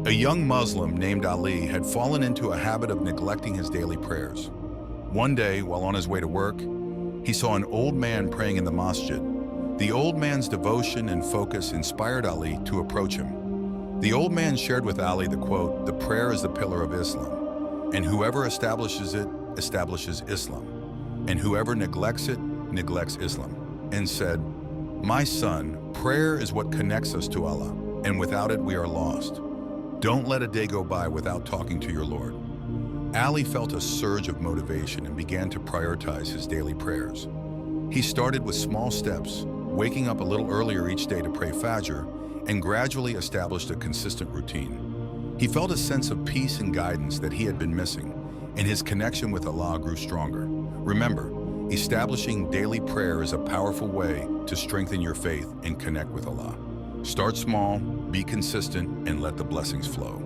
A young Muslim named Ali had fallen into a habit of neglecting his daily prayers. One day, while on his way to work, he saw an old man praying in the masjid. The old man's devotion and focus inspired Ali to approach him. The old man shared with Ali the quote, "The prayer is the pillar of Islam, and whoever establishes it establishes Islam, and whoever neglects it neglects Islam," and said, "My son, prayer is what connects us to Allah, and without it we are lost. Don't let a day go by without talking to your Lord." Ali felt a surge of motivation and began to prioritize his daily prayers. He started with small steps, waking up a little earlier each day to pray Fajr, and gradually established a consistent routine. He felt a sense of peace and guidance that he had been missing, and his connection with Allah grew stronger. Remember, establishing daily prayer is a powerful way to strengthen your faith and connect with Allah. Start small, be consistent, and let the blessings flow.